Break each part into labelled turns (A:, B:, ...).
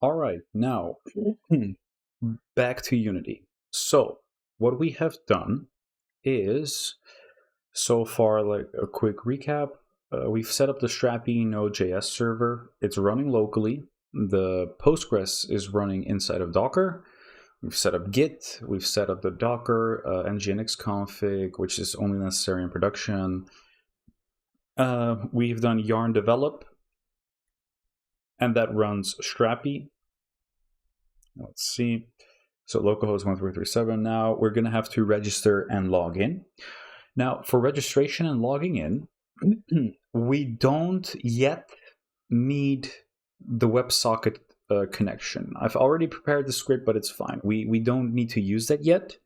A: All right, now back to Unity. So what we have done is, so far, like a quick recap, we've set up the Strapi NodeJS server. It's running locally. The Postgres is running inside of Docker. We've set up Git. We've set up the Docker nginx config, which is only necessary in production. We've done yarn develop, and that runs Strapi. Let's see. So localhost 1337. Now we're going to have to register and log in. Now for registration and logging in, we don't yet need the WebSocket connection. I've already prepared the script, but it's fine. We don't need to use that yet.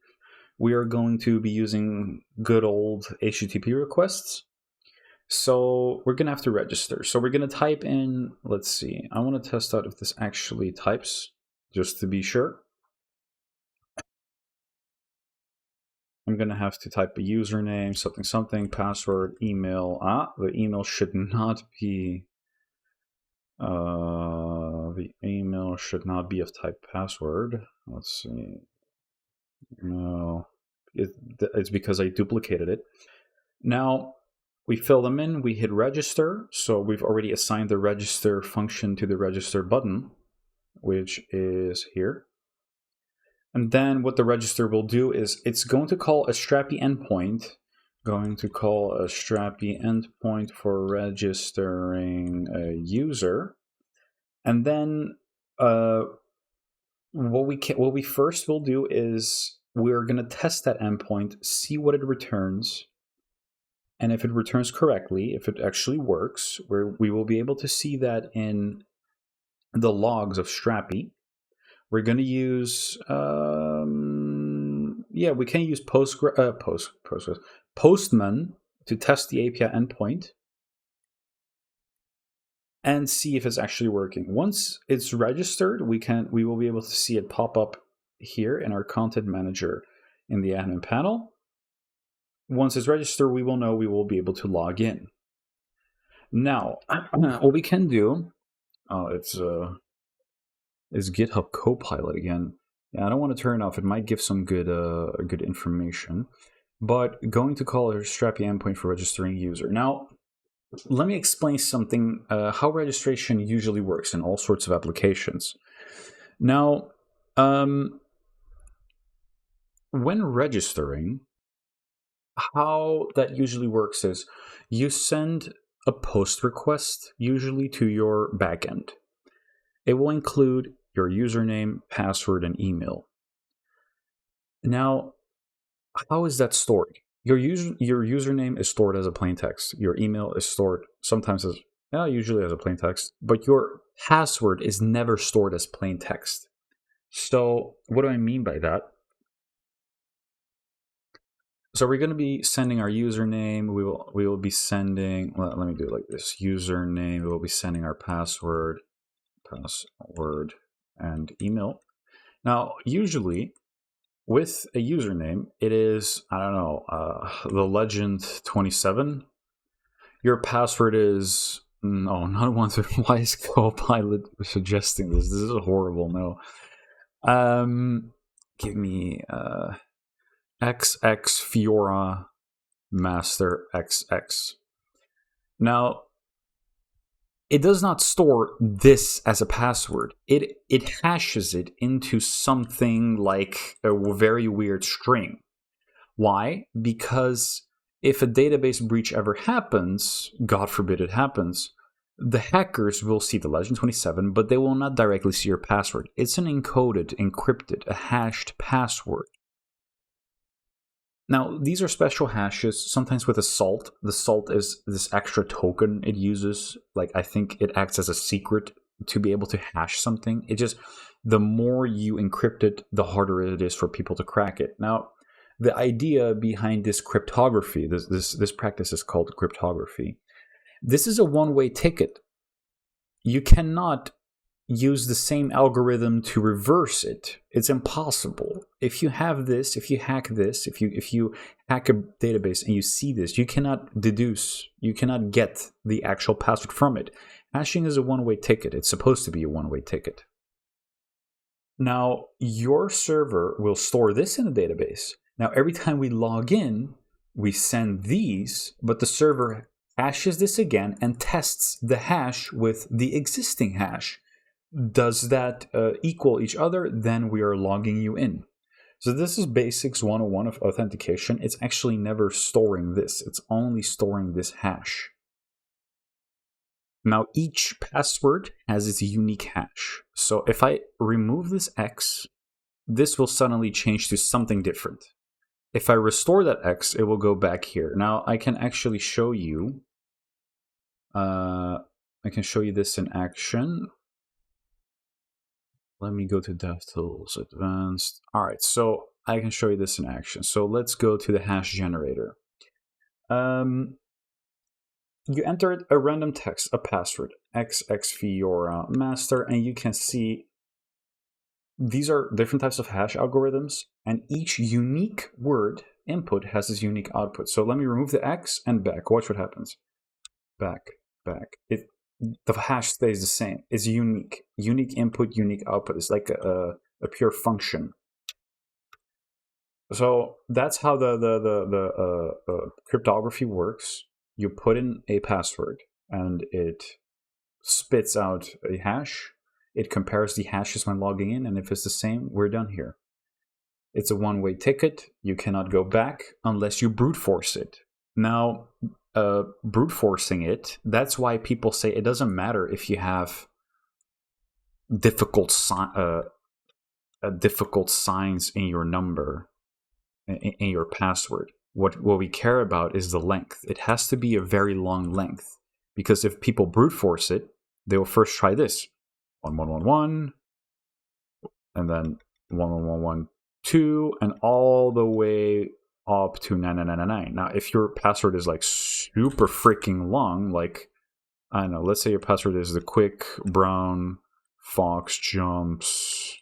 A: We are going to be using good old HTTP requests. So we're going to have to register. So we're going to type in, let's see, I want to test out if this actually types, just to be sure. I'm going to have to type a username, something, something, password, email. The email should not be, of type password. Let's see. No, it's because I duplicated it. Now, we fill them in, we hit register. So we've already assigned the register function to the register button, which is here. And then what the register will do is it's going to call a Strapi endpoint, for registering a user. And then what we first will do is we're going to test that endpoint, see what it returns. And if it returns correctly, if it actually works, we will be able to see that in the logs of Strapi. We're going to use, we can use Postman to test the API endpoint and see if it's actually working. Once it's registered, we will be able to see it pop up here in our content manager in the admin panel. Once it's registered, we will know we will be able to log in. Now, what we can do, is GitHub Copilot again. Yeah, I don't want to turn it off. It might give some good information. But going to call a Strapi endpoint for registering user. Now, let me explain something, how registration usually works in all sorts of applications. Now, when registering, how that usually works is you send a post request usually to your backend. It will include your username, password, and email. Now, how is that stored? Your username is stored as a plain text. Your email is stored sometimes usually as a plain text, but your password is never stored as plain text. So what do I mean by that? So we're going to be sending our username. We will be sending, let me do it like this. Username, we will be sending our password, and email. Now, usually with a username, it is, I don't know, the legend 27. Your password is, no, not one through. Why is Copilot suggesting this? This is horrible. No. Give me XX Fiora Master XX. Now, it does not store this as a password. It hashes it into something like a very weird string. Why? Because if a database breach ever happens, God forbid it happens, the hackers will see the legend 27, but they will not directly see your password. It's an encoded, encrypted, a hashed password. Now, these are special hashes, sometimes with a salt. The salt is this extra token it uses. Like, I think it acts as a secret to be able to hash something. It just, the more you encrypt it, the harder it is for people to crack it. Now, the idea behind this cryptography, this practice is called cryptography. This is a one-way ticket. You cannot use the same algorithm to reverse it. It's impossible. If you have this, if you hack this, if you hack a database and you see this, you cannot deduce, you cannot get the actual password from it. Hashing is a one-way ticket. It's supposed to be a one-way ticket. Now, your server will store this in the database. Now, every time we log in, we send these, but the server hashes this again and tests the hash with the existing hash. Does that equal each other? Then we are logging you in. So this is basics 101 of authentication. It's actually never storing this. It's only storing this hash. Now, each password has its unique hash. So if I remove this X, this will suddenly change to something different. If I restore that X, it will go back here. Now, I can actually show you. I can show you this in action. Let me go to DevTools, Advanced. All right, so I can show you this in action. So let's go to the hash generator. You entered a random text, a password, xxv your master, and you can see these are different types of hash algorithms, and each unique word input has this unique output. So let me remove the X and back. Watch what happens. Back. The hash stays the same. It's unique. Unique input, unique output. It's like a pure function. So that's how the cryptography works. You put in a password and it spits out a hash. It compares the hashes when logging in, and if it's the same, we're done here. It's a one-way ticket. You cannot go back unless you brute force it. Now, brute forcing it, that's why people say it doesn't matter if you have difficult signs in your number, in your password. What we care about is the length. It has to be a very long length, because if people brute force it, they will first try this 1111, and then 1112, and all the way up to 9999. Now, if your password is like super freaking long, like, I don't know, let's say your password is the quick brown fox jumps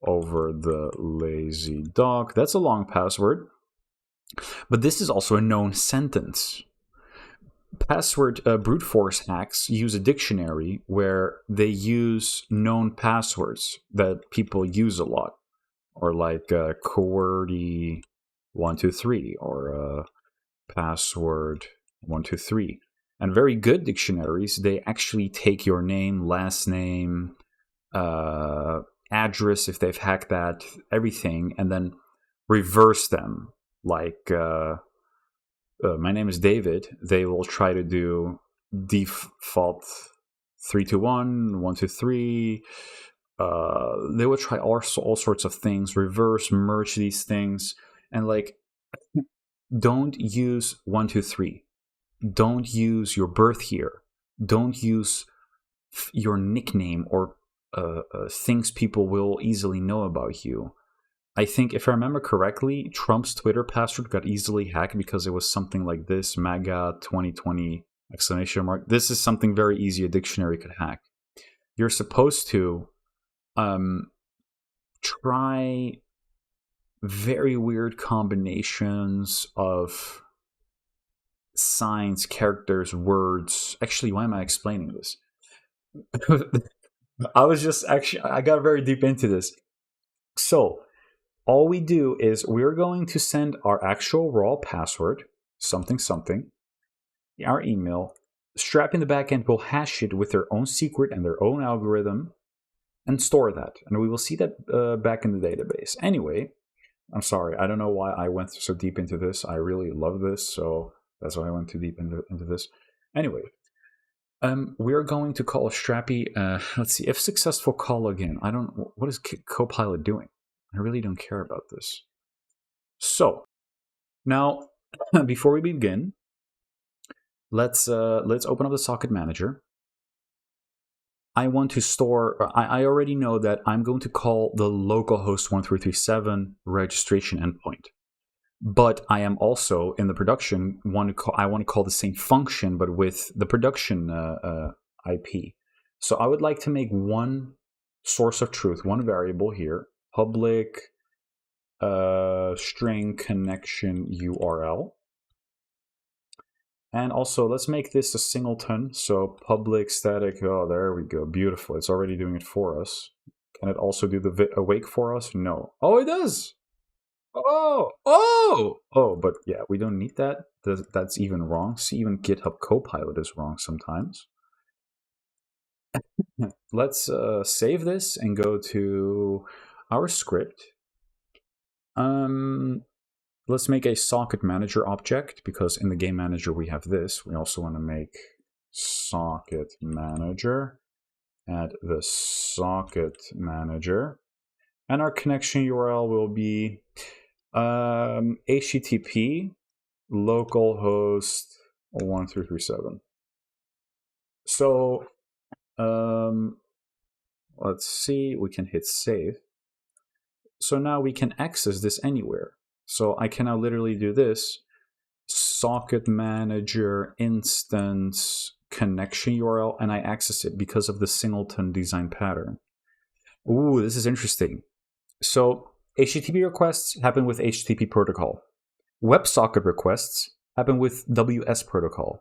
A: over the lazy dog. That's a long password. But this is also a known sentence. Password brute force hacks use a dictionary where they use known passwords that people use a lot, or like QWERTY123 or password 123. And very good dictionaries, they actually take your name, last name, address if they've hacked that, everything, and then reverse them. Like, my name is David. They will try to do default 321, 123. They will try all sorts of things, reverse, merge these things, and like, don't use 123. Don't use your birth year. Don't use your nickname or things people will easily know about you. I think, if I remember correctly, Trump's Twitter password got easily hacked because it was something like this, MAGA 2020 ! This is something very easy a dictionary could hack. You're supposed to try very weird combinations of signs, characters, words. Actually, why am I explaining this? I got very deep into this. So, all we do is we're going to send our actual raw password, something, our email. Strapi in the backend will hash it with their own secret and their own algorithm and store that. And we will see that back in the database. Anyway, I'm sorry. I don't know why I went so deep into this. I really love this, so that's why I went too deep into this. Anyway, we're going to call Strapi. Let's see. If successful, call again. What is Copilot doing? I really don't care about this. So, now, before we begin, let's open up the socket manager. I want to store. I already know that I'm going to call the localhost 1337 registration endpoint, but I am also in the production I want to call the same function, but with the production IP. So I would like to make one source of truth, one variable here. Public string connection URL. And also, let's make this a singleton. So public static, oh, there we go. Beautiful. It's already doing it for us. Can it also do the awake for us? No. Oh, it does. Oh, but yeah, we don't need that. That's even wrong. See, even GitHub Copilot is wrong sometimes. Let's save this and go to our script. Let's make a socket manager object, because in the game manager we have this. We also want to make socket manager, add the socket manager, and our connection URL will be HTTP localhost 1337. So let's see, we can hit save. So now we can access this anywhere. So I can now literally do this, socket manager instance connection URL, and I access it because of the singleton design pattern. Ooh, this is interesting. So HTTP requests happen with HTTP protocol. WebSocket requests happen with WS protocol.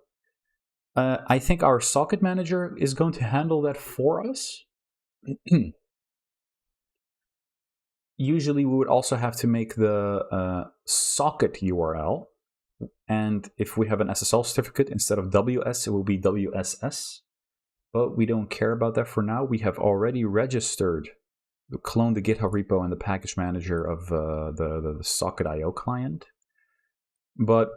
A: I think our socket manager is going to handle that for us. Usually we would also have to make the socket URL. And if we have an SSL certificate, instead of WS, it will be WSS. But we don't care about that for now. We have already registered, cloned the GitHub repo and the package manager of the socket.io client. But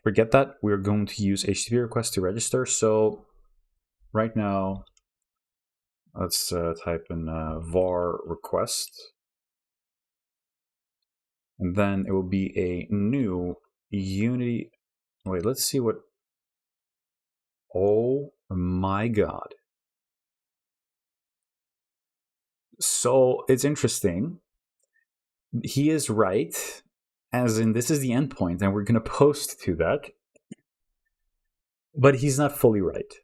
A: forget that. We're going to use HTTP request to register. So right now, let's type in var request. And then it will be a new Unity. Wait, let's see what. Oh my God. So it's interesting. He is right, as in this is the endpoint, and we're going to post to that. But he's not fully right.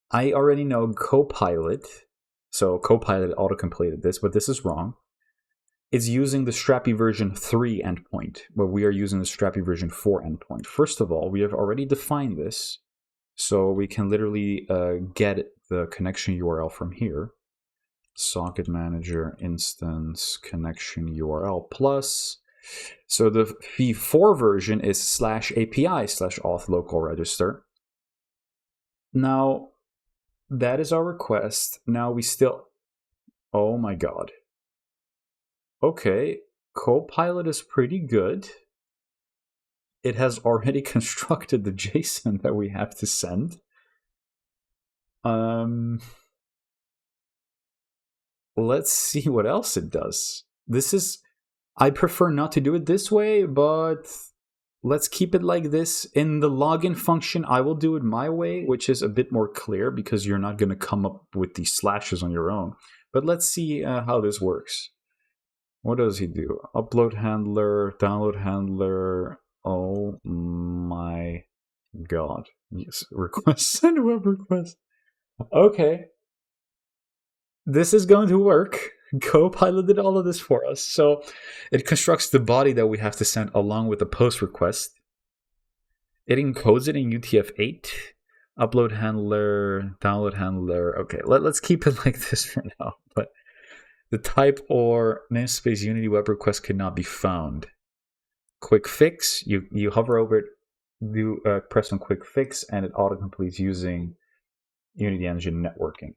A: I already know Copilot. So Copilot auto-completed this, but this is wrong. It's using the Strapi version 3 endpoint, but we are using the Strapi version 4 endpoint. First of all, we have already defined this, so we can literally get the connection URL from here. Socket manager instance connection URL plus. So the v4 version is /API/auth local register. Now, that is our request. Now we still... Oh my God. Okay, Copilot is pretty good. It has already constructed the JSON that we have to send. Let's see what else it does. This is... I prefer not to do it this way, but let's keep it like this. In the login function, I will do it my way, which is a bit more clear because you're not going to come up with these slashes on your own. But let's see how this works. What does he do? Upload handler, download handler. Oh my God. Yes, request, send web request. Okay. This is going to work. Copilot did all of this for us. So it constructs the body that we have to send along with the post request. It encodes it in UTF-8. Upload handler, download handler. Okay, let's keep it like this for now. But the type or namespace Unity web request cannot be found. Quick fix, you hover over it, do press on quick fix, and it autocompletes using Unity Engine networking.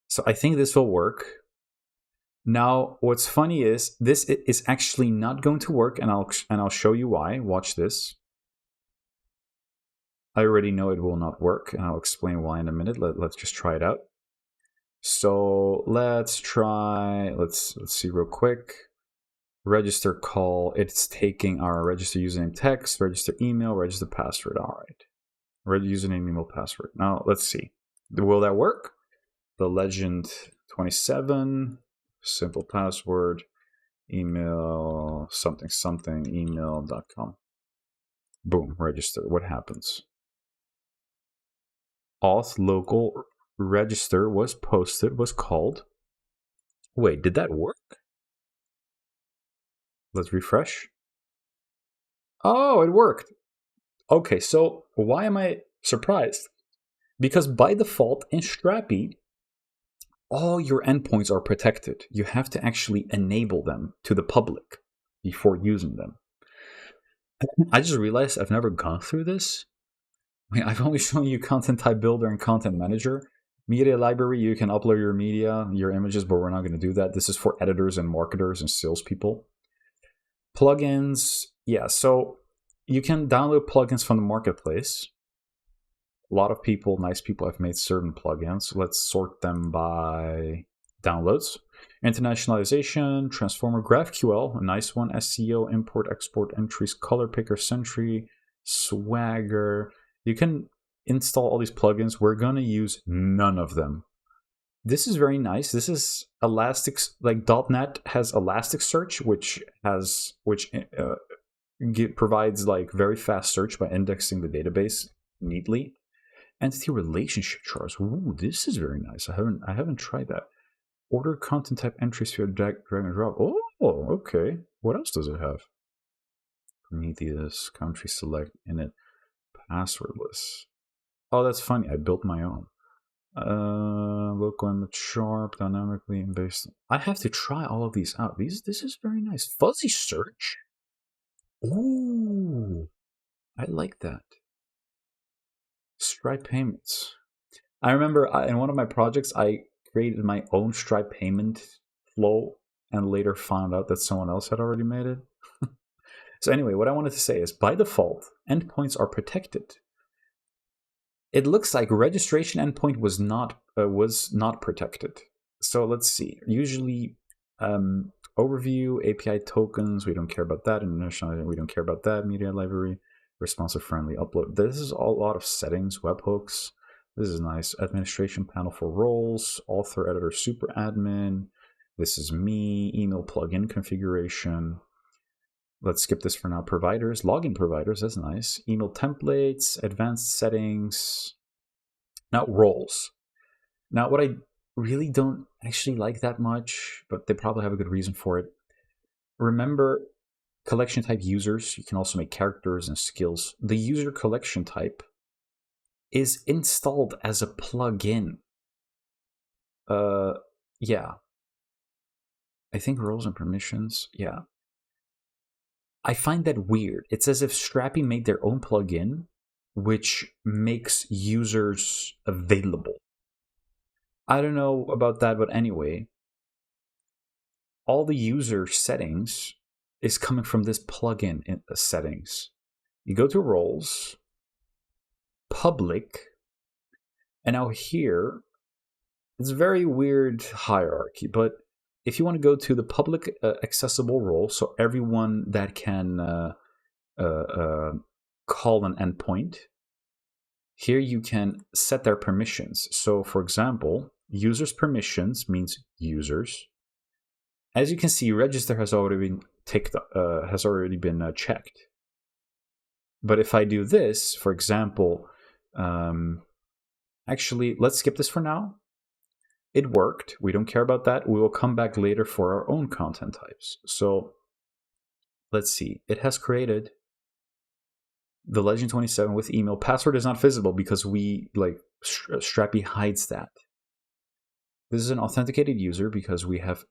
A: So I think this will work. Now, what's funny is this is actually not going to work, and I'll show you why. Watch this. I already know it will not work, and I'll explain why in a minute. Let's just try it out. So let's try, let's see real quick. Register call, it's taking our register username text, register email, register password. All right. Register username, email, password. Now let's see. Will that work? The legend 27, simple password, email, something, email.com. Boom, register. What happens? Auth local register was posted, was called. Wait, did that work? Let's refresh. Oh, it worked. Okay, so why am I surprised? Because by default in Strapi, all your endpoints are protected. You have to actually enable them to the public before using them. I just realized I've never gone through this. I mean, I've only shown you content type builder and content manager. Media library, you can upload your media, your images, but we're not going to do that. This is for editors and marketers and salespeople. Plugins, yeah, so you can download plugins from the marketplace. A lot of people, nice people, have made certain plugins. Let's sort them by downloads. Internationalization, Transformer, GraphQL, a nice one. SEO, import, export, entries, color picker, Sentry, Swagger. You can install all these plugins. We're going to use none of them. This is very nice. This is Elastic, like .NET has Elasticsearch, which provides like very fast search by indexing the database neatly. Entity relationship charts. Ooh, this is very nice. I haven't tried that. Order content type entries via drag and drop. Oh, okay. What else does it have? Prometheus, country select, init, passwordless. Oh, that's funny. I built my own. Local image sharp, dynamically and based. I have to try all of these out. This is very nice. Fuzzy search. Ooh, I like that. Stripe payments. I remember in one of my projects, I created my own Stripe payment flow and later found out that someone else had already made it. So anyway, what I wanted to say is by default, endpoints are protected. It looks like registration endpoint was not protected. So let's see. Usually, overview, API tokens, we don't care about that. International, we don't care about that. Media library, responsive friendly upload. This is a lot of settings, webhooks. This is nice. Administration panel for roles, author, editor, super admin. This is me, email plugin configuration. Let's skip this for now. Providers, login providers, that's nice. Email templates, advanced settings. Now, roles. Now, what I really don't actually like that much, but they probably have a good reason for it. Remember, collection type users. You can also make characters and skills. The user collection type is installed as a plugin. Yeah. I think roles and permissions, yeah. I find that weird. It's as if Strapi made their own plugin, which makes users available. I don't know about that, but anyway, all the user settings is coming from this plugin in the settings. You go to roles, public, and now here, it's a very weird hierarchy, but if you want to go to the public accessible role, so everyone that can call an endpoint, here you can set their permissions. So for example, users permissions means users. As you can see, register has already been checked. But if I do this, for example, actually, let's skip this for now. It worked. We don't care about that. We will come back later for our own content types. So let's see. It has created the Legend 27 with email. Password is not visible because we Strapi hides that. This is an authenticated user because we have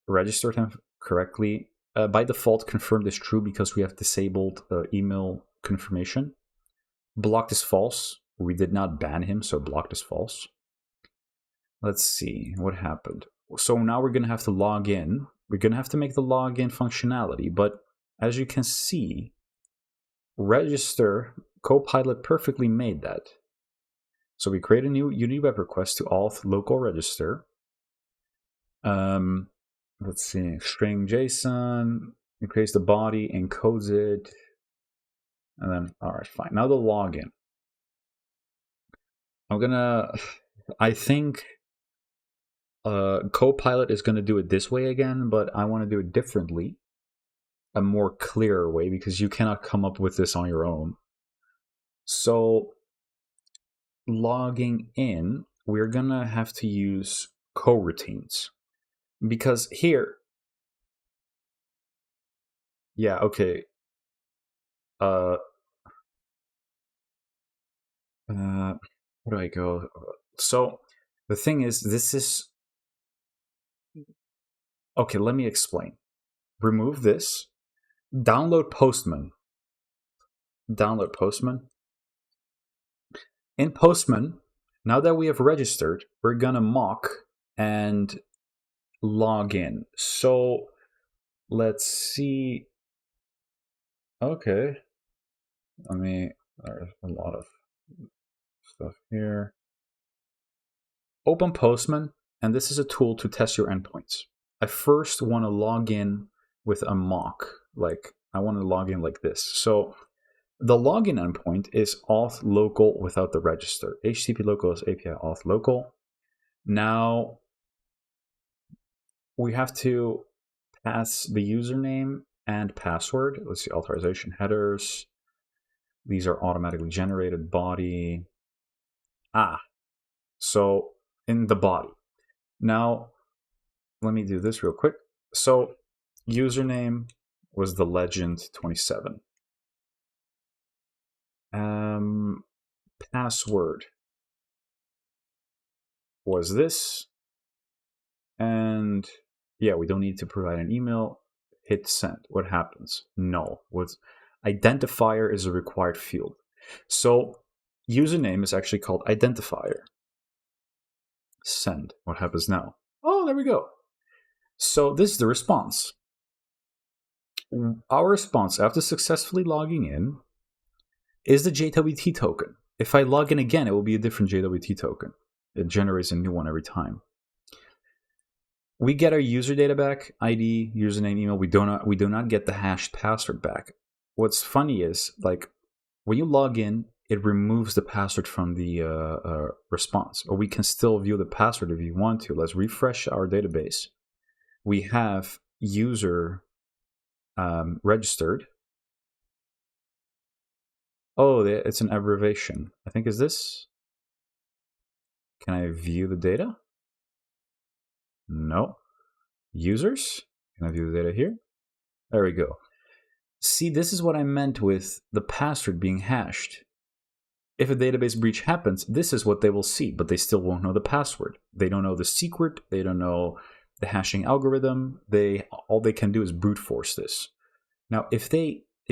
A: registered him correctly. By default, confirmed is true because we have disabled email confirmation. Blocked is false. We did not ban him, so blocked is false. Let's see what happened. So now we're going to have to log in. We're going to have to make the login functionality. But as you can see, register, Copilot perfectly made that. So we create a new unique web request to auth local register. Let's see, string JSON. It creates the body, encodes it. And then, all right, fine. Now the login. I think Copilot is going to do it this way again, but I want to do it differently, a more clear way, because you cannot come up with this on your own. So logging in, we're going to have to use coroutines, because here, yeah, okay. Where do I go? So The thing is, this is... Okay, let me explain. Remove this. Download Postman. Download Postman. In Postman, now that we have registered, we're gonna mock and log in. So let's see. Okay. There's a lot of stuff here. Open Postman, and this is a tool to test your endpoints. I first want to log in with a mock. Like, I want to log in like this. So the login endpoint is auth local without the register. HTTP local is API auth local. Now we have to pass the username and password. Let's see, authorization headers. These are automatically generated. Body. So in the body. Now, let me do this real quick. So username was the legend 27. Password was this. And yeah, we don't need to provide an email. Hit send. What happens? Null. With identifier is a required field. So username is actually called identifier. Send. What happens now? Oh, there we go. So this is the response. Our response after successfully logging in is the JWT token. If I log in again, it will be a different JWT token. It generates a new one every time. We get our user data back, ID, username, email. We do not get the hashed password back. What's funny is, like, when you log in, it removes the password from the response. Or we can still view the password if you want to. Let's refresh our database. We have user registered. Oh, it's an abbreviation. I think is this. Can I view the data? No. Users? Can I view the data here? There we go. See, this is what I meant with the password being hashed. If a database breach happens, this is what they will see, but they still won't know the password. They don't know the secret. They don't know the hashing algorithm. All they can do is brute force this. Now, if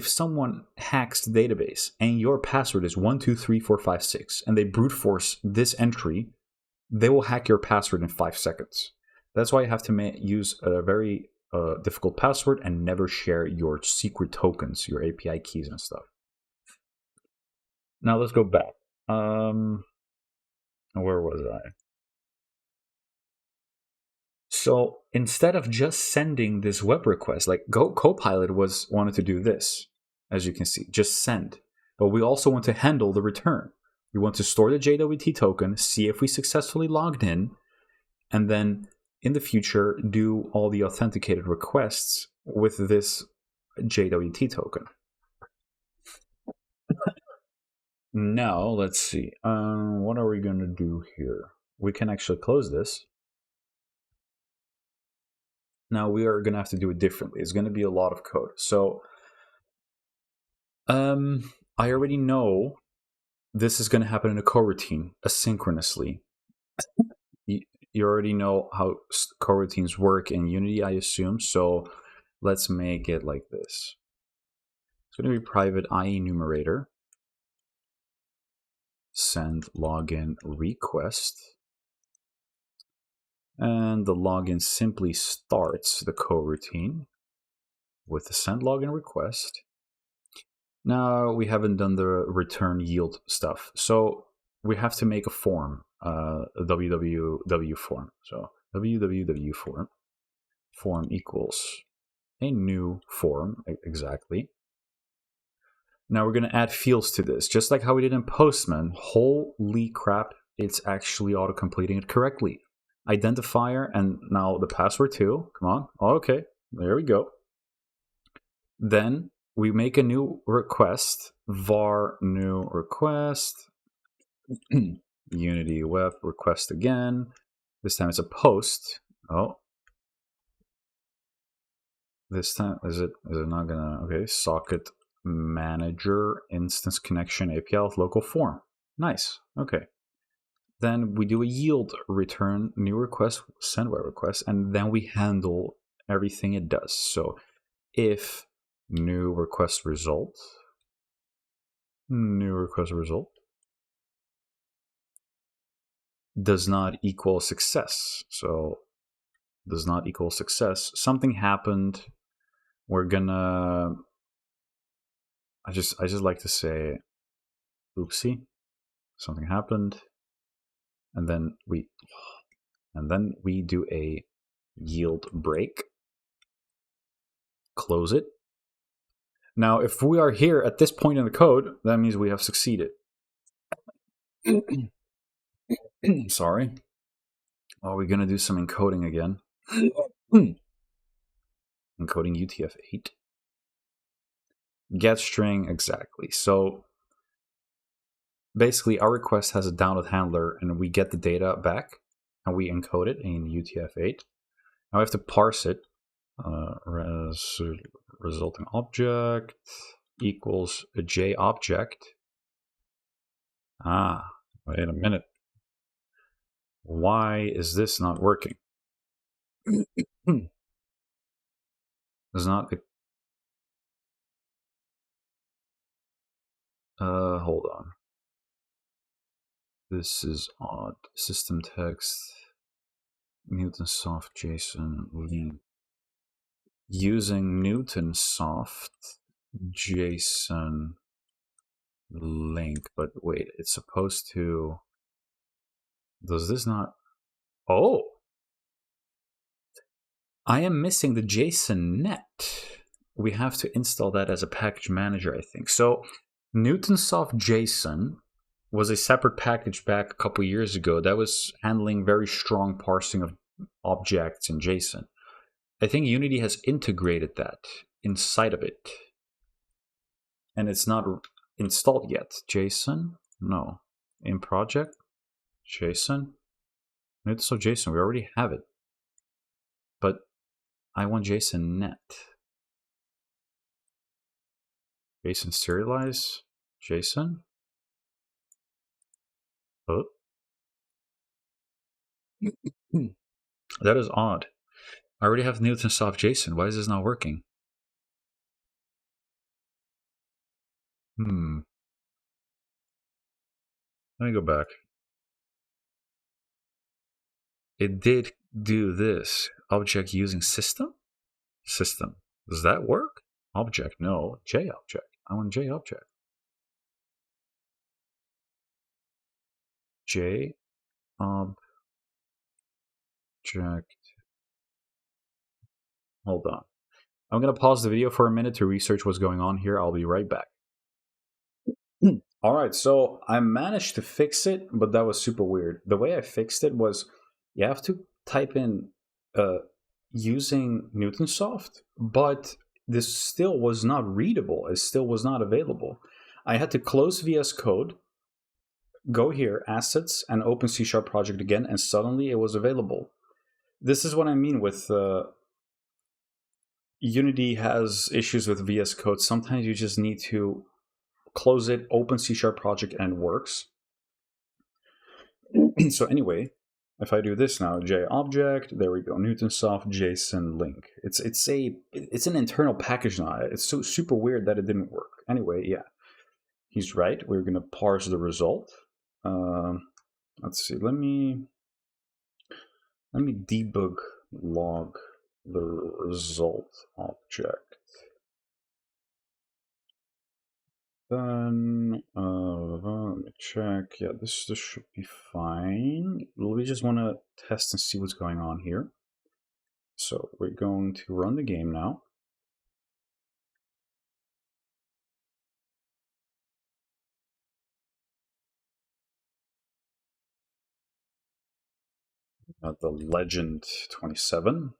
A: someone hacks the database and your password is 123456 and they brute force this entry, they will hack your password in 5 seconds. That's why you have to use a very difficult password and never share your secret tokens, your API keys and stuff. Now let's go back. Where was I? So instead of just sending this web request, like Copilot wanted to do this, as you can see, just send. But we also want to handle the return. We want to store the JWT token, see if we successfully logged in, and then in the future do all the authenticated requests with this JWT token. Now, let's see. What are we going to do here? We can actually close this. Now we are going to have to do it differently. It's going to be a lot of code. So I already know this is going to happen in a coroutine asynchronously. You already know how coroutines work in Unity, I assume. So let's make it like this. It's going to be private IE numerator. Send login request. And the login simply starts the coroutine with the send login request. Now we haven't done the return yield stuff. So we have to make a form, a www form. So www form equals a new form, exactly. Now we're going to add fields to this, just like how we did in Postman. Holy crap, it's actually auto-completing it correctly. Identifier, and now the password too. Come on. Okay, there we go. Then we make a new request, var new request, Unity web request again. This time it's a post. Oh, this time is it not gonna? Okay, socket manager instance connection API with local form. Nice. Okay. Then we do a yield return new request, send web request, and then we handle everything it does. So if new request result does not equal success. So does not equal success. Something happened. We're gonna. I just like to say, oopsie, something happened, and then we do a yield break. Close it. Now, if we are here at this point in the code, that means we have succeeded. Sorry. Oh, we're gonna do some encoding again. Encoding UTF-8. Get string, exactly. So basically our request has a download handler and we get the data back and we encode it in UTF-8. Now we have to parse it. Resulting object equals a J object. Wait a minute. Why is this not working? It's not. Hold on. This is odd. System text. Newtonsoft JSON link. Using Newtonsoft JSON link, but wait, it's supposed to. Does this not? Oh, I am missing the JSON net. We have to install that as a package manager, I think. So Newtonsoft JSON was a separate package back a couple years ago that was handling very strong parsing of objects in JSON. I think Unity has integrated that inside of it. And it's not installed yet. JSON? No. In project? JSON? Newtonsoft JSON, we already have it. But I want JSON net. JSON serialize? JSON? Oh. That is odd. I already have Newtonsoft JSON. Why is this not working? Let me go back. It did do this. Object using system? System. Does that work? Object, no. J object. I want J object. J object. Hold on. I'm going to pause the video for a minute to research what's going on here. I'll be right back. All right, so I managed to fix it, but that was super weird. The way I fixed it was you have to type in using Newtonsoft, but this still was not readable. It still was not available. I had to close VS Code, go here, assets, and open C# project again, and suddenly it was available. This is what I mean with Unity has issues with VS Code. Sometimes you just need to close it, open C# project, and it works. So anyway, if I do this now, J object, there we go, Newtonsoft JSON link. It's an internal package now. It's so super weird that it didn't work. Anyway, yeah, he's right. We're gonna parse the result. Let's see. Let me debug log the result object. Then let me check. Yeah, this should be fine. We just want to test and see what's going on here. So we're going to run the game now. The legend 27.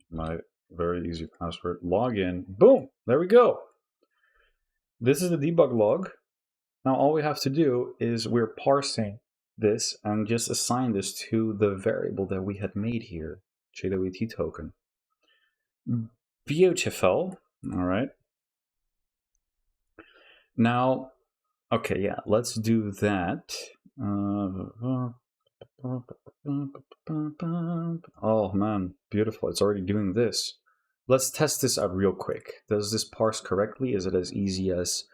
A: My very easy password. Log in. Boom! There we go. This is the debug log. Now all we have to do is we're parsing this and just assign this to the variable that we had made here, JWT token. Beautiful. All right. Now, okay, yeah, let's do that. Oh man, beautiful. It's already doing this. Let's test this out real quick. Does this parse correctly? Is it as easy as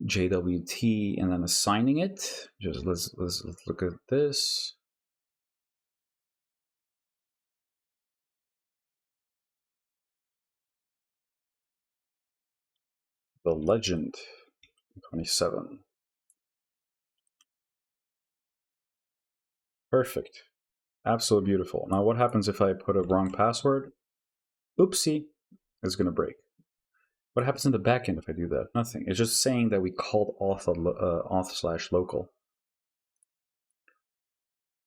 A: JWT and then assigning it? Just let's look at this. The Legend 27. Perfect. Absolutely beautiful. Now what happens if I put a wrong password? Oopsie, it's going to break. What happens in the backend if I do that? Nothing. It's just saying that we called auth/local.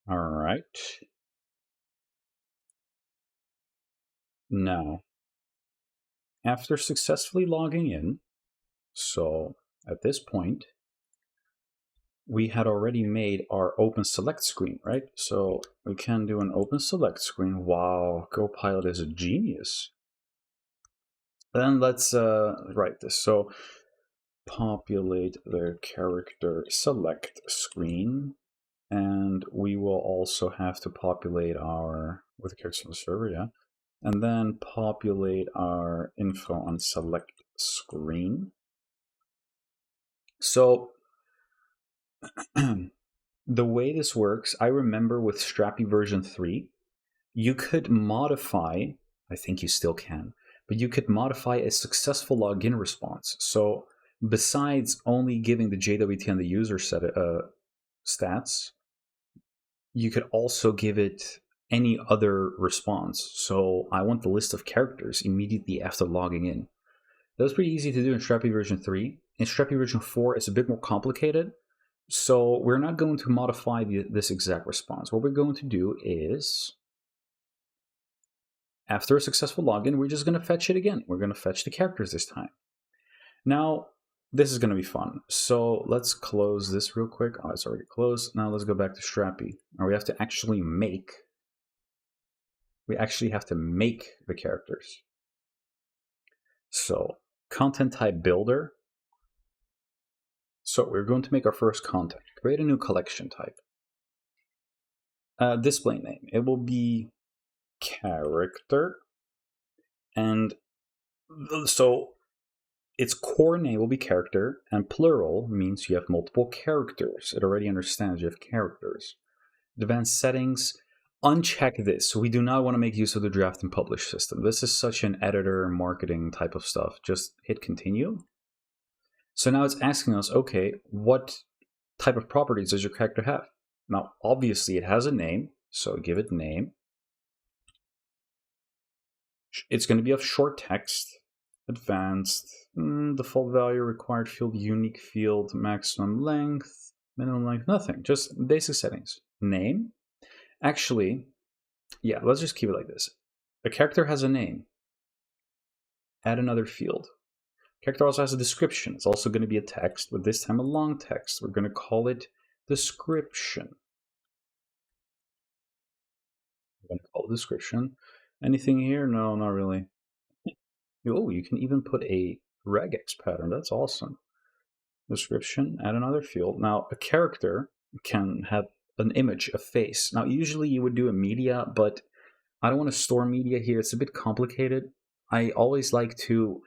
A: All right. Now, after successfully logging in, so at this point, we had already made our open select screen, right? So we can do an open select screen. Wow, Copilot is a genius. Then let's write this. So populate the character select screen, and we will also have to populate our with the characters on the server, yeah, and then populate our info on select screen. So the way this works, I remember with Strapi version 3, you could modify, I think you still can, but you could modify a successful login response. So besides only giving the JWT and the user set stats, you could also give it any other response. So I want the list of characters immediately after logging in. That was pretty easy to do in Strapi version 3. In Strapi version 4, it's a bit more complicated. So we're not going to modify this exact response. What we're going to do is, after a successful login, we're just going to fetch it again. We're going to fetch the characters this time. Now, this is going to be fun. So let's close this real quick. Oh, it's already closed. Now let's go back to Strapi. Now we have to actually make the characters. So content type builder. So we're going to make our first content. Create a new collection type. Display name. It will be character. And so its core name will be character, and plural means you have multiple characters. It already understands you have characters. Advanced settings. Uncheck this. So we do not want to make use of the draft and publish system. This is such an editor marketing type of stuff. Just hit continue. So now it's asking us, okay, what type of properties does your character have? Now, obviously it has a name, so give it name. It's going to be of short text, advanced, default value, required field, unique field, maximum length, minimum length, nothing, just basic settings. Name. Actually, yeah, let's just keep it like this. A character has a name. Add another field. Character also has a description. It's also going to be a text, but this time a long text. We're going to call it description. We're going to call it description. Anything here? No, not really. Oh, you can even put a regex pattern. That's awesome. Description, add another field. Now, a character can have an image, a face. Now, usually you would do a media, but I don't want to store media here. It's a bit complicated. I always like to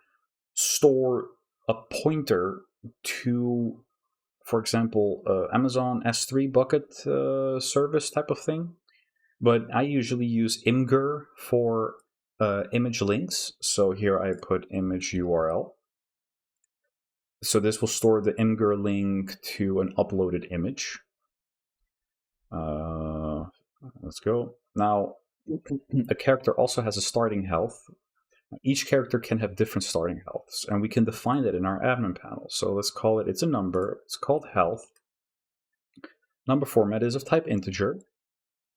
A: store a pointer to, for example, Amazon S3 bucket service type of thing. But I usually use Imgur for image links. So here I put image URL. So this will store the Imgur link to an uploaded image. Let's go. Now, a character also has a starting health. Each character can have different starting healths, and we can define that in our admin panel. So let's call it, it's a number, it's called health. Number format is of type integer.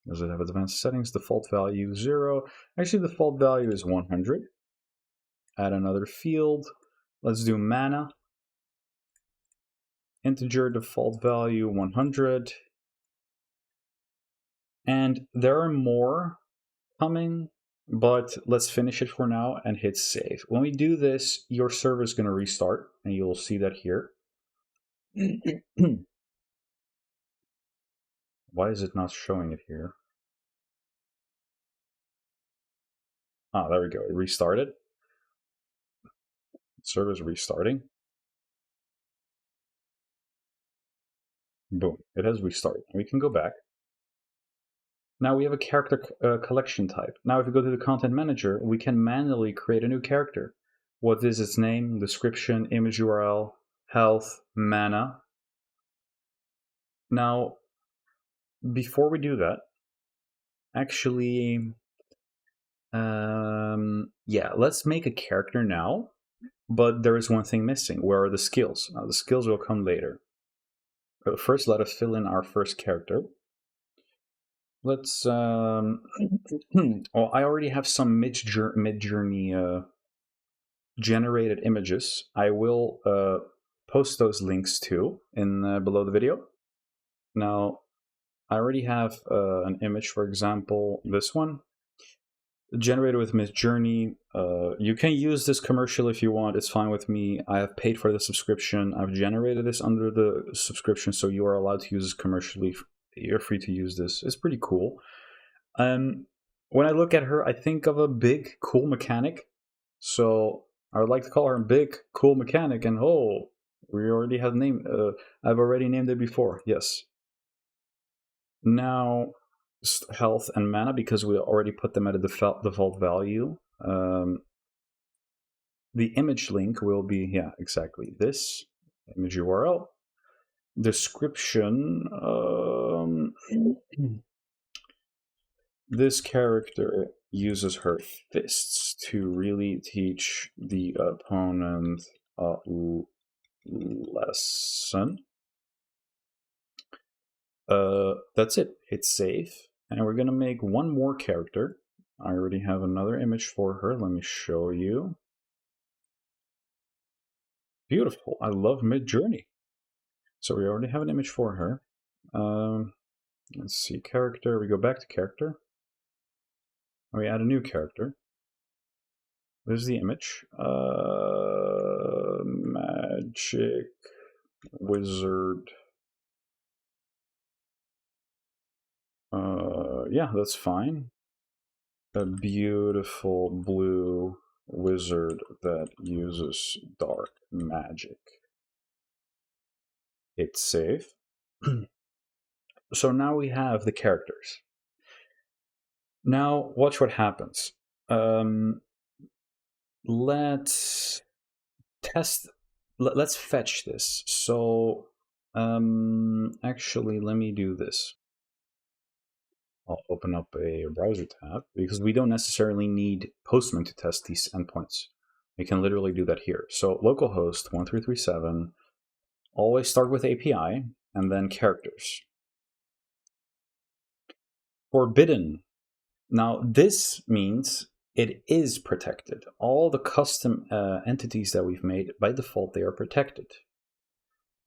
A: Does it have advanced settings? Default value 0. Actually, the default value is 100. Add another field. Let's do mana. Integer default value 100. And there are more coming, but let's finish it for now and hit save. When we do this, your server is going to restart, and you'll see that here. Why is it not showing it here? Ah, there we go. It restarted. Server's restarting. Boom. It has restarted. We can go back. Now we have a character collection type. Now if we go to the content manager, we can manually create a new character. What is its name, description, image URL, health, mana. Now, before we do that, actually, yeah, let's make a character now, but there is one thing missing. Where are the skills? Now, the skills will come later. But first, let us fill in our first character. Let's, well, I already have some mid-journey generated images. I will post those links too in below the video. Now, I already have an image, for example, this one, generated with Midjourney. You can use this commercial if you want. It's fine with me. I have paid for the subscription. I've generated this under the subscription, so you are allowed to use this commercially. You're free to use this. It's pretty cool. When I look at her, I think of a big, cool mechanic. So I would like to call her a big, cool mechanic. And oh, we already have named. I've already named it before. Yes. Now, health and mana, because we already put them at a default value. The image link will be, yeah, exactly this image URL. Description. This character uses her fists to really teach the opponent a lesson. That's it. Hit save. And we're going to make one more character. I already have another image for her. Let me show you. Beautiful. I love Midjourney. So we already have an image for her. Let's see, character. We go back to character. We add a new character. There's the image. Magic wizard. Yeah, that's fine. A beautiful blue wizard that uses dark magic. Hit save. So now we have the characters. Now watch what happens. Let's test. Let's fetch this. So actually, let me do this. I'll open up a browser tab because we don't necessarily need Postman to test these endpoints. We can literally do that here. So localhost 1337, always start with API and then characters. Forbidden. Now this means it is protected. All the custom entities that we've made, by default, they are protected.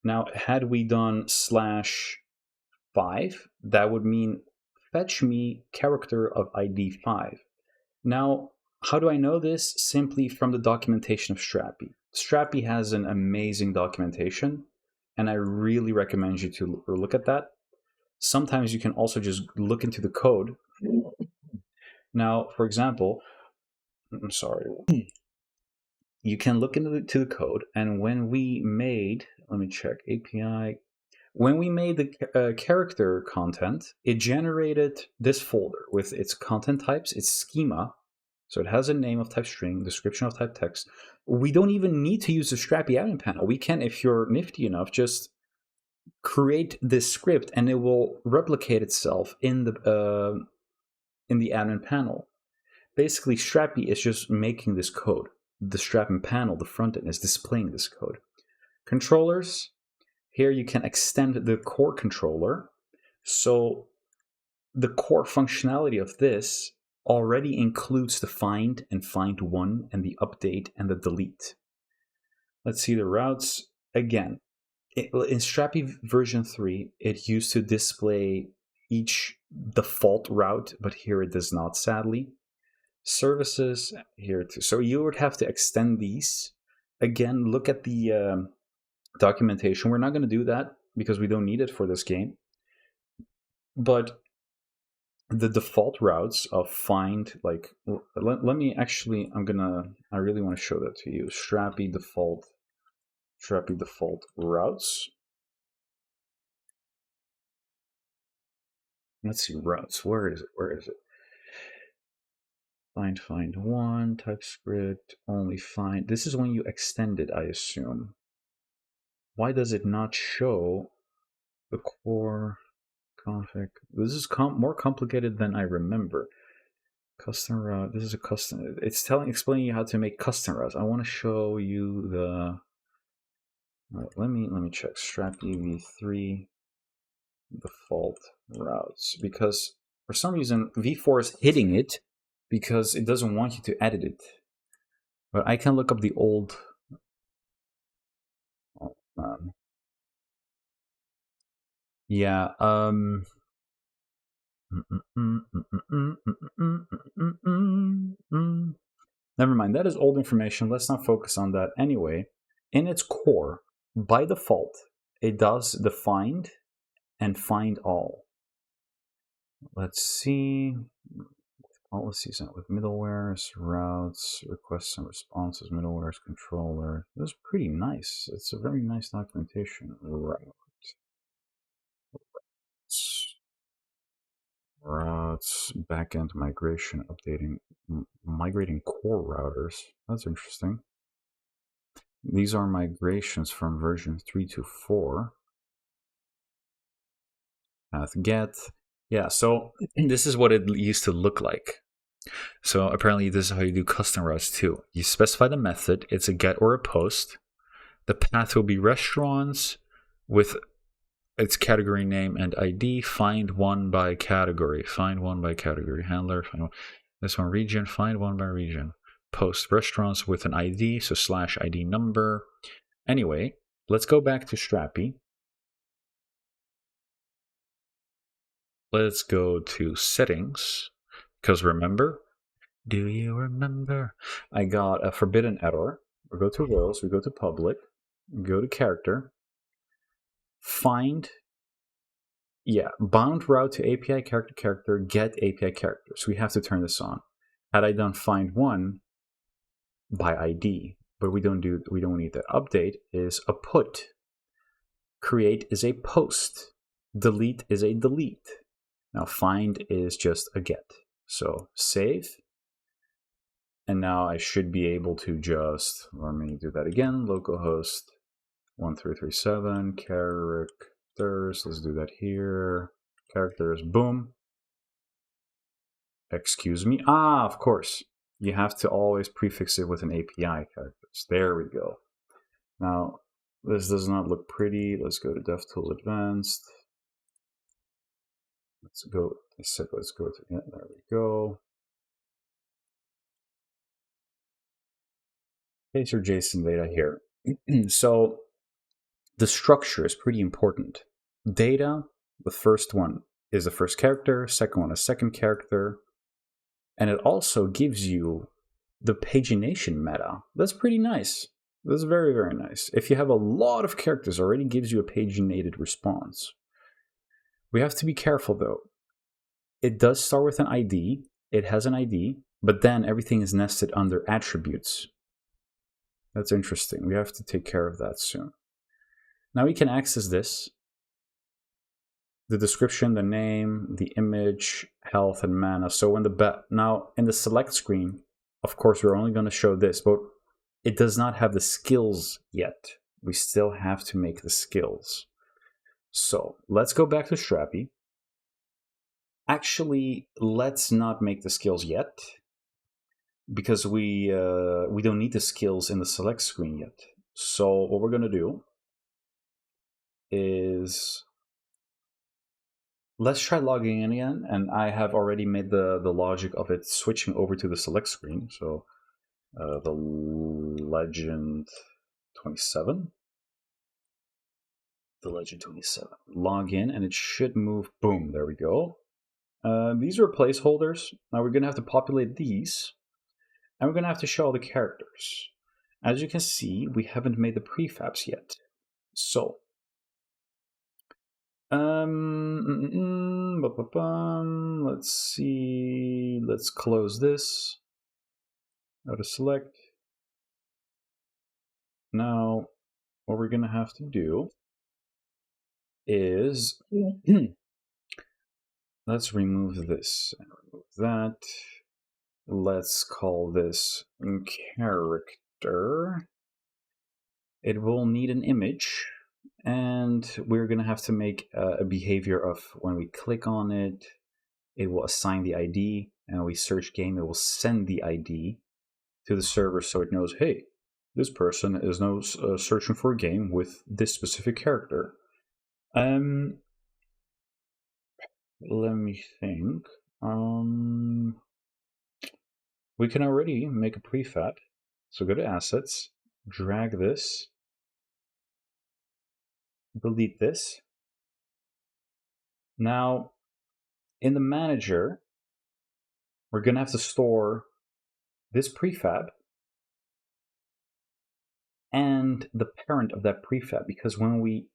A: Now, had we done /5, that would mean fetch me character of ID 5. Now, how do I know this? Simply from the documentation of Strapi. Strapi has an amazing documentation, and I really recommend you to look at that. Sometimes you can also just look into the code. Now, for example, I'm sorry, you can look into the code, and when we made, let me check, API, when we made the character content, it generated this folder with its content types, its schema. So it has a name of type string, description of type text. We don't even need to use the Strapi admin panel. We can, if you're nifty enough, just create this script and it will replicate itself in the admin panel. Basically, Strapi is just making this code. The Strapi panel, the front end, is displaying this code. Controllers. Here you can extend the core controller. So the core functionality of this already includes the find and find one and the update and the delete. Let's see the routes. Again, in Strapi version 3, it used to display each default route, but here it does not, sadly. Services here too. So you would have to extend these. Again, look at the documentation. We're not going to do that because we don't need it for this game. but the default routes of find, like, let me actually, I really want to show that to you. Strapi default routes. Let's see, routes. Where is it? Find one, TypeScript, only find. This is when you extend it, I assume. Why does it not show the core config? This is more complicated than I remember. Custom route. This is a custom. It's explaining you how to make custom routes. I want to show you the. Let me check Strapi v3 default routes, because for some reason v4 is hitting it because it doesn't want you to edit it. But I can look up the old. Oh man. Yeah. Never mind. That is old information. Let's not focus on that. Anyway, in its core, by default, it does the find and find all. Let's see. Policies with middlewares, routes, requests and responses, middlewares, controller. That's pretty nice. It's a very nice documentation. Routes, backend migration, updating, migrating core routers. That's interesting. These are migrations from version 3 to 4. Path get. Yeah, so this is what it used to look like. So apparently this is how you do custom routes too. You specify the method, it's a get or a post. The path will be restaurants with its category name and ID. Find one by category. Find one by category. Handler. Find one. This one region. Find one by region. Post restaurants with an ID. So /ID number. Anyway, let's go back to Strapi. Let's go to settings. Because remember, do you remember? I got a forbidden error. We go to rows. We go to public. We go to character. Find. Yeah, bound route to API character, get API character. So we have to turn this on. Had I done find one by ID, but we don't need that. Update is a put. Create is a post. Delete is a delete. Now find is just a get. So save. And now I should be able to just, let me do that again, localhost 1337, characters, let's do that here. Characters, boom. Excuse me. Of course. You have to always prefix it with an API characters. There we go. Now, this does not look pretty. Let's go to DevTools Advanced. Let's go to, yeah, there we go. Here's your JSON data here. So the structure is pretty important. Data, the first one is the first character, second one is second character, and it also gives you the pagination meta. That's pretty nice. That's very, very nice. If you have a lot of characters, already gives you a paginated response. We have to be careful though. It does start with an ID. It has an ID, but then everything is nested under attributes. That's interesting. We have to take care of that soon. Now we can access this. The description, the name, the image, health, and mana. So when now in the select screen, of course, we're only going to show this, but it does not have the skills yet. We still have to make the skills. So let's go back to Strapi. Actually, let's not make the skills yet, because we don't need the skills in the select screen yet. So what we're going to do is, let's try logging in again, and I have already made the logic of it switching over to the select screen. So the legend 27. The legend 27. Log in, and it should move. Boom, there we go. These are placeholders. Now we're going to have to populate these, and we're going to have to show all the characters. As you can see, we haven't made the prefabs yet. So Let's see. Let's close this. Go to select. Now, what we're going to have to do is let's remove this and remove that. Let's call this character. It will need an image, and we're going to have to make a behavior of when we click on it, it will assign the ID, and when we search game, it will send the ID to the server so it knows, hey, this person is now searching for a game with this specific character. Let me think. We can already make a prefab. So go to assets, drag this, delete this. Now, in the manager, we're going to have to store this prefab and the parent of that prefab, because when we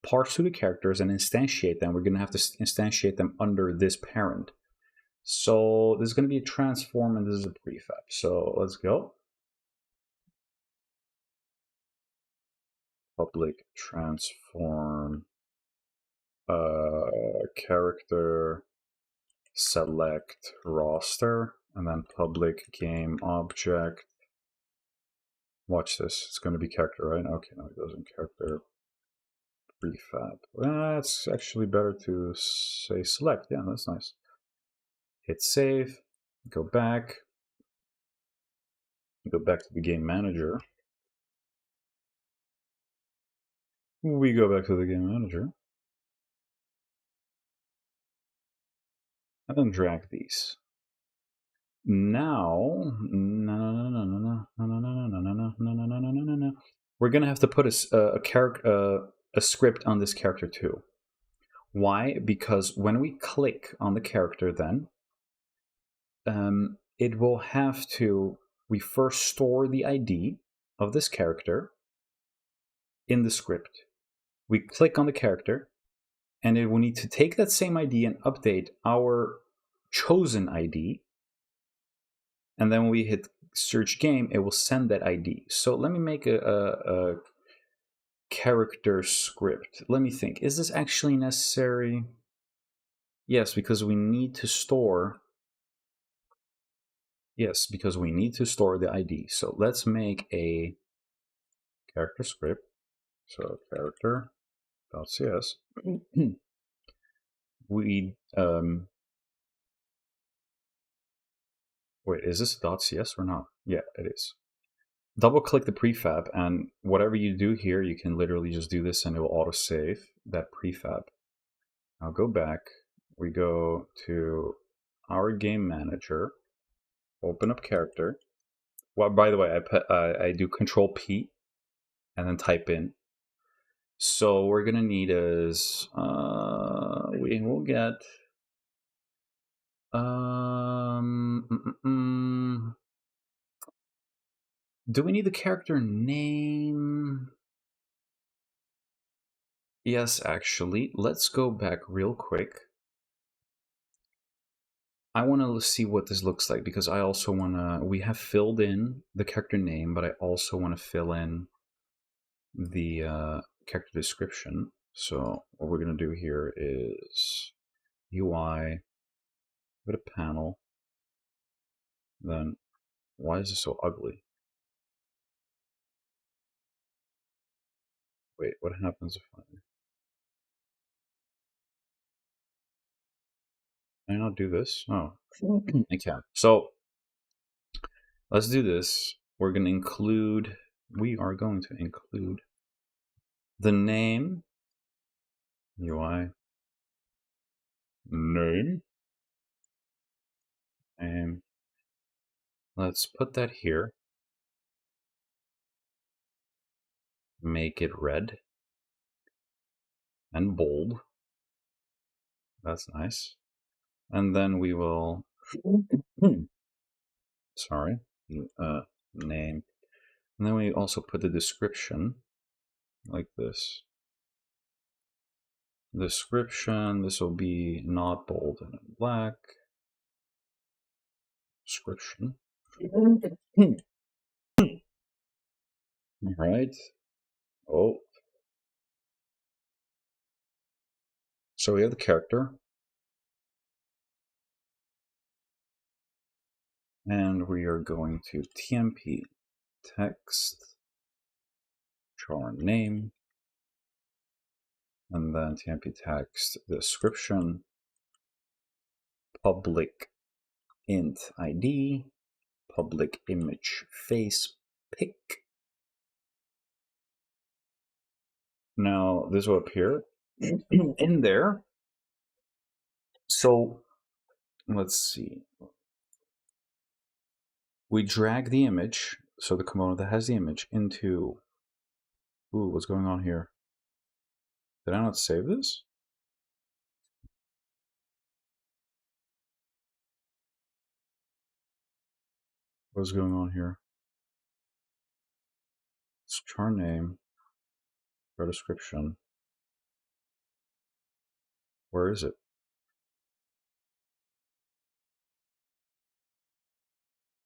A: parse through the characters and instantiate them, we're going to have to instantiate them under this parent. So this is going to be a transform, and this is a prefab. So let's go. Public transform character select roster, and then public game object. Watch this. It's going to be character, right? Okay, no, it goes in character prefab. That's actually better to say select. Yeah, that's nice. Hit save. Go back. Go back to the game manager. We go back to the game manager. And then drag these. Now, we're gonna have to put a script on this character too. Why? Because when we click on the character, then it will have to. We first store the ID of this character in the script. We click on the character, and it will need to take that same ID and update our chosen ID. And then when we hit search game, it will send that ID. So let me make a character script. Let me think. Is this actually necessary? Yes, because we need to store. Yes, because we need to store the ID. So let's make a character script. So character.cs. We wait, is this .cs or not? Yeah, it is. Double click the prefab, and whatever you do here, you can literally just do this and it will autosave that prefab. Now go back. We go to our game manager, open up character. Well, by the way, I do Control P and then type in. So we're gonna need is we will get do we need the character name? Yes, actually. Let's go back real quick. I want to see what this looks like, because I also want to. We have filled in the character name, but I also want to fill in the character description. So what we're going to do here is UI, with a panel. Then why is this so ugly? Wait, what happens if I not do this? Oh, I can't. So let's do this. We're going to include. We are going to include the name. UI name. And let's put that here. Make it red and bold. That's nice. And then we will, sorry, name. And then we also put the description like this. Description, this will be not bold and in black. Description. All right. Oh. So we have the character. And we are going to tmp text char name, and then tmp text description, public int id, public image face pic. Now this will appear in there. So let's see. We drag the image, so the component that has the image, into. Ooh, what's going on here? Did I not save this? What's going on here? It's char name, char description. Where is it?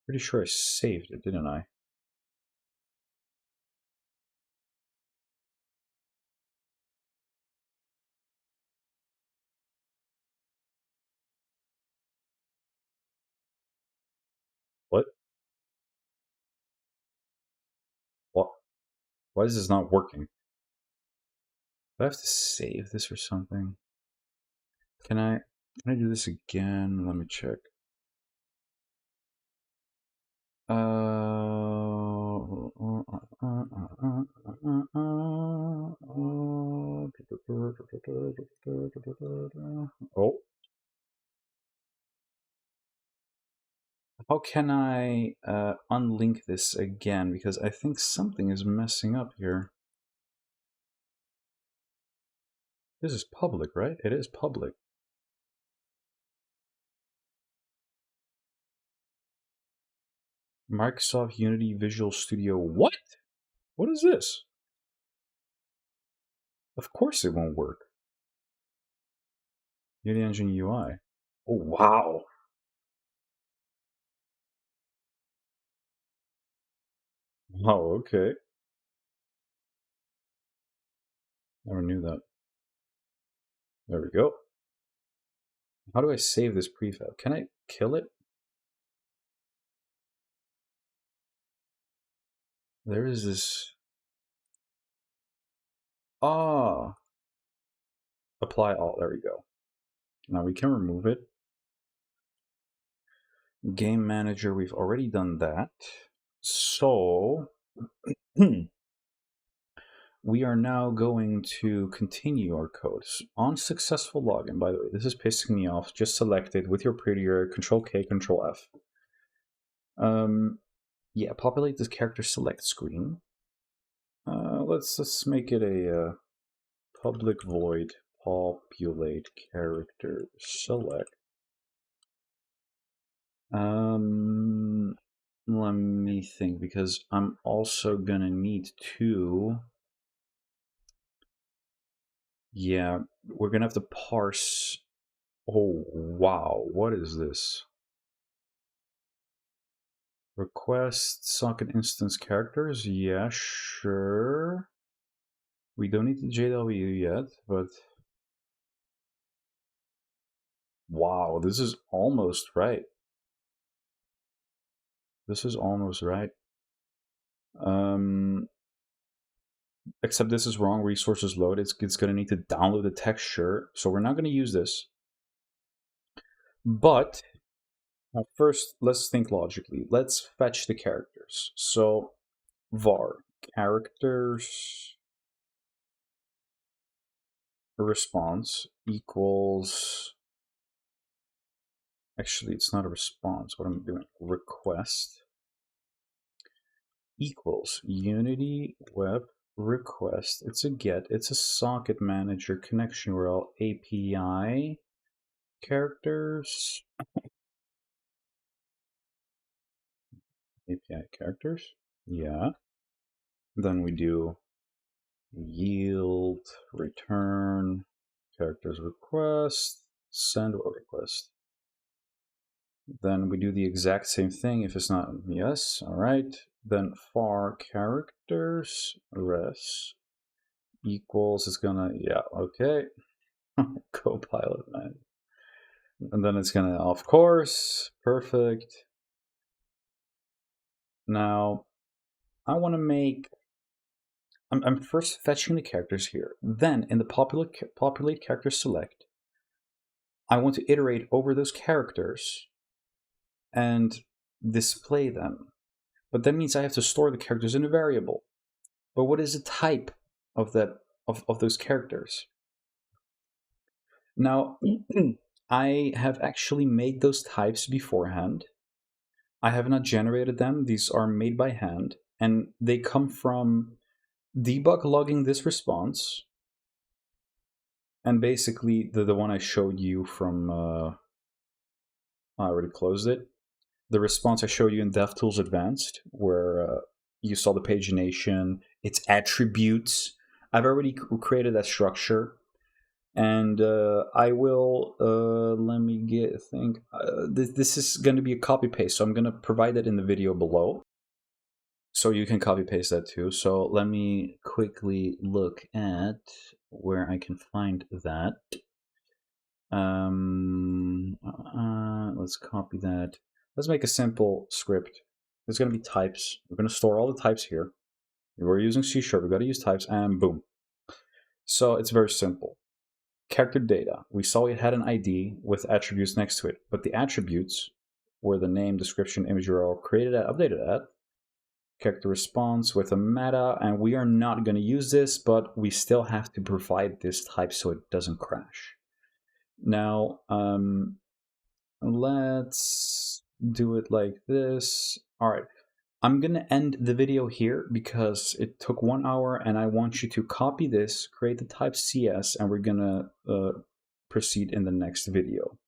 A: Pretty sure I saved it, didn't I? What? What? Why is this not working? Do I have to save this or something? Can I do this again? Let me check. Oh. How can I unlink this again? Because I think something is messing up here. This is public, right? It is public. Microsoft Unity Visual Studio. What? What is this? Of course it won't work. Unity Engine UI. Oh, wow. Oh, okay. Never knew that. There we go. How do I save this prefab? Can I kill it? There is this. Ah. Apply all. There we go. Now we can remove it. Game Manager, we've already done that. So we are now going to continue our code. On successful login, by the way, this is pissing me off. Just select it with your prettier Control K, Control F. Yeah, populate this character select screen. Let's make it a public void populate character select. Let me think, because I'm also gonna need to. Yeah, we're gonna have to parse. Oh wow, what is this? Request socket instance characters? Yeah, sure. We don't need the JW yet, but wow, this is almost right. This is almost right. Except this is wrong. Resources load. It's going to need to download the texture. So we're not going to use this. But first, let's think logically. Let's fetch the characters. So var characters response equals. Actually, it's not a response. What I'm doing, request equals Unity web request. It's a get. It's a socket manager connection URL API characters. API characters. Yeah. Then we do yield return characters request, send what request. Then we do the exact same thing if it's not yes. All right. Then var characters res equals is gonna, yeah, okay. Copilot, man. And then it's gonna, of course, perfect. Now I want to make, I'm first fetching the characters here. Then in the populate character select, I want to iterate over those characters and display them. But that means I have to store the characters in a variable. But what is the type of that of those characters? Now, I have actually made those types beforehand. I have not generated them. These are made by hand, and they come from debug logging this response, and basically the one I showed you from, I already closed it. The response I showed you in DevTools Advanced, where you saw the pagination, its attributes. I've already created that structure, and I will, let me think. This is going to be a copy paste, so I'm going to provide it in the video below. So you can copy paste that too. So let me quickly look at where I can find that. Let's copy that. Let's make a simple script. There's going to be types. We're going to store all the types here. We're using C#. We've got to use types, and boom. So it's very simple. Character data. We saw it had an ID with attributes next to it, but the attributes were the name, description, image URL created at, updated at. Character response with a meta, and we are not going to use this, but we still have to provide this type so it doesn't crash. Now, let's do it like this. All right, I'm going to end the video here because it took 1 hour, and I want you to copy this, create the type CS, and we're going to proceed in the next video.